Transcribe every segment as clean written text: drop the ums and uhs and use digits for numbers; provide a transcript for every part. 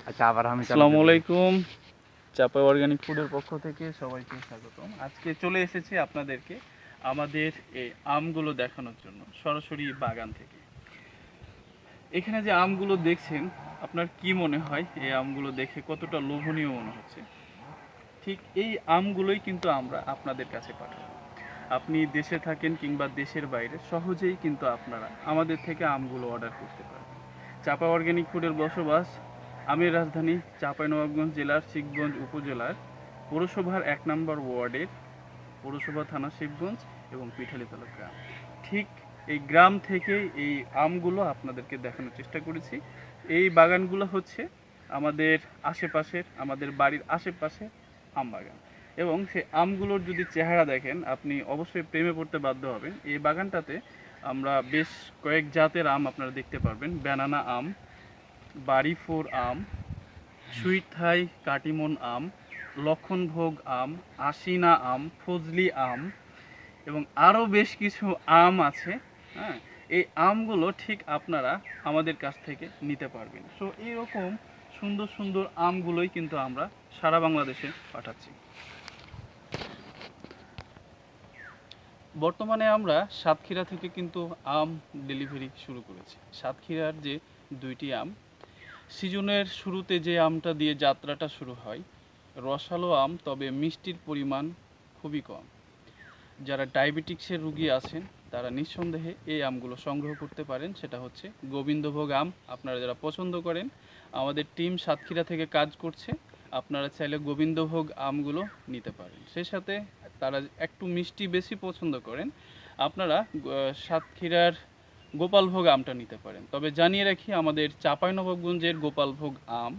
আচ্ছা, আবার আমি আসসালামু আলাইকুম। চাপাই অর্গানিক ফুডের পক্ষ থেকে সবাইকে স্বাগতম। আজকে চলে এসেছি আপনাদেরকে আমাদের এই আমগুলো দেখানোর জন্য, সরাসরি বাগান থেকে। এখানে যে আমগুলো দেখছেন, আপনার কি মনে হয় এই আমগুলো দেখে কতটা লোভনীয় মনে হচ্ছে? ঠিক এই আমগুলোই কিন্তু আমরা আপনাদের কাছে পাঠাবো। আপনি দেশে থাকেন কিংবা দেশের বাইরে, সহজেই কিন্তু আপনারা আমাদের থেকে আমগুলো অর্ডার করতে পারবেন। চাপা অর্গানিক ফুডের বসবাস আমের রাজধানী চাঁপাইনবাবগঞ্জ জেলার শিবগঞ্জ উপজেলার পৌরসভার ১ নম্বর ওয়ার্ডের পৌরসভা থানা শিবগঞ্জ এবং পিঠালীতলা গ্রাম। ঠিক এই গ্রাম থেকে এই আমগুলো আপনাদেরকে দেখানোর চেষ্টা করেছি। এই বাগানগুলো হচ্ছে আমাদের আশেপাশের, আমাদের বাড়ির আশেপাশে আম বাগান, এবং সেই আমগুলোর যদি চেহারা দেখেন আপনি অবশ্যই প্রেমে পড়তে বাধ্য হবেন। এই বাগানটাতে আমরা বেশ কয়েক জাতের আম আপনারা দেখতে পারবেন। ব্যানানা আম, বাড়িফোর আম, সুইট থাই, কাটিমন আম, লক্ষণভোগ আম, আশিনা আম, ফজলি আম এবং আরও বেশ কিছু আম আছে। হ্যাঁ, এই আমগুলো ঠিক আপনারা আমাদের কাছ থেকে নিতে পারবেন। সো এইরকম সুন্দর সুন্দর আমগুলোই কিন্তু আমরা সারা বাংলাদেশে পাঠাচ্ছি। বর্তমানে আমরা সাতক্ষীরা থেকে কিন্তু আম ডেলিভারি শুরু করেছি। সাতক্ষীরার যে 2টি আম, সিজনের শুরুতে যে আমটা দিয়ে যাত্রাটা শুরু হয়, রসালো আম, তবে মিষ্টির পরিমাণ খুবই কম। যারা ডায়াবেটিক্সের রুগী আছেন তারা নিঃসন্দেহে এই আমগুলো সংগ্রহ করতে পারেন। সেটা হচ্ছে গোবিন্দভোগ আম। আপনারা যারা পছন্দ করেন, আমাদের টিম সাতক্ষীরা থেকে কাজ করছে, আপনারা চাইলে গোবিন্দভোগ আমগুলো নিতে পারেন। সেই সাথে তারা একটু মিষ্টি বেশি পছন্দ করেন, আপনারা সাতক্ষীরার গোপালভোগ আমটা নিতে পারেন। তবে জানিয়ে রাখি, আমাদের চাঁপাইনবাবগঞ্জের গোপালভোগ আম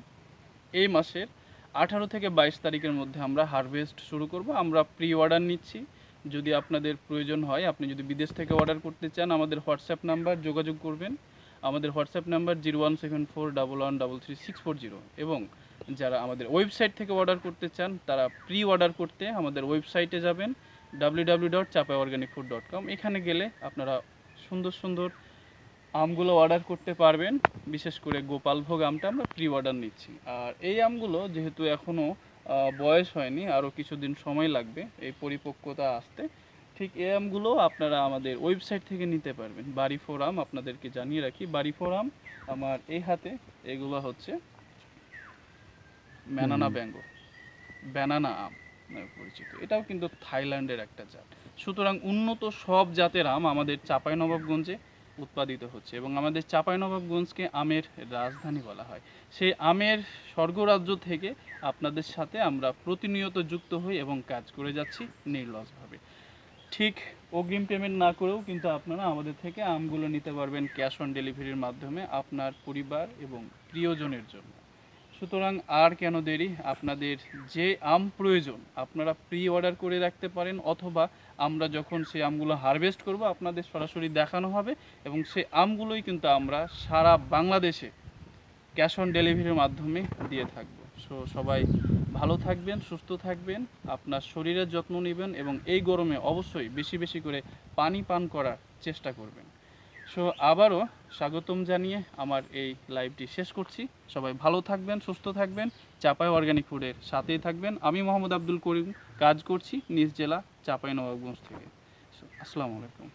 এই মাসের 18 থেকে 22 তারিখের মধ্যে আমরা হারভেস্ট শুরু করব। আমরা প্রি অর্ডার নিচ্ছি। যদি আপনাদের প্রয়োজন হয়, আপনি যদি বিদেশ থেকে অর্ডার করতে চান, আমাদের হোয়াটসঅ্যাপ নাম্বার যোগাযোগ করবেন। আমাদের হোয়াটসঅ্যাপ নাম্বার 01741133640। এবং যারা আমাদের ওয়েবসাইট থেকে অর্ডার করতে চান, তারা প্রি অর্ডার করতে আমাদের ওয়েবসাইটে যাবেন www.chapaiorganicfood.com। এখানে গেলে আপনারা সুন্দর সুন্দর আমগুলো অর্ডার করতে পারবেন। বিশেষ করে গোপালভোগ আমটা আমরা প্রি অর্ডার নিচ্ছি। আর এই আমগুলো যেহেতু এখনও বয়স হয়নি, আরও কিছুদিন সময় লাগবে এই পরিপক্কতা আসতে, ঠিক এই আমগুলো আপনারা আমাদের ওয়েবসাইট থেকে নিতে পারবেন। বাড়িফোর আম আপনাদেরকে জানিয়ে রাখি, বাড়িফোর আম আমার এই হাতে, এগুলো হচ্ছে ব্যানানা আম নামে পরিচিত। এটাও কিন্তু থাইল্যান্ডের একটা জাত। সুতরাং উন্নত সব জাতের আম আমাদের চাঁপাইনবাবগঞ্জে উৎপাদিত হচ্ছে, এবং আমাদের চাঁপাইনবাবগঞ্জকে আমের রাজধানী বলা হয়। সেই আমের স্বর্গরাজ্য থেকে আপনাদের সাথে আমরা প্রতিনিয়ত যুক্ত হই এবং কাজ করে যাচ্ছি নির্লসভাবে। ঠিক অগ্রিম পেমেন্ট না করেও কিন্তু আপনারা আমাদের থেকে আমগুলো নিতে পারবেন ক্যাশ অন ডেলিভারির মাধ্যমে, আপনার পরিবার এবং প্রিয়জনের জন্য। সুতরাং আর কেন দেরি, আপনাদের যে আম প্রয়োজন আপনারা প্রি অর্ডার করে রাখতে পারেন, অথবা আমরা যখন সেই আমগুলো হারভেস্ট করব আপনাদের সরাসরি দেখানো হবে, এবং সেই আমগুলোই কিন্তু আমরা সারা বাংলাদেশে ক্যাশ অন ডেলিভারির মাধ্যমে দিয়ে থাকব। সো সবাই ভালো থাকবেন, সুস্থ থাকবেন, আপনার শরীরের যত্ন নেবেন, এবং এই গরমে অবশ্যই বেশি বেশি করে পানি পান করার চেষ্টা করবেন। সো আবারও স্বাগতম জানিয়ে আমার এই লাইভটি শেষ করছি। সবাই ভালো থাকবেন, সুস্থ থাকবেন, চাপাই অর্গানিক ফুডের সাথেই থাকবেন। আমি মোহাম্মদ আব্দুল করিম কাজ করছি নিজ জেলা চাঁপাইনবাবগঞ্জ থেকে। আসসালামু আলাইকুম।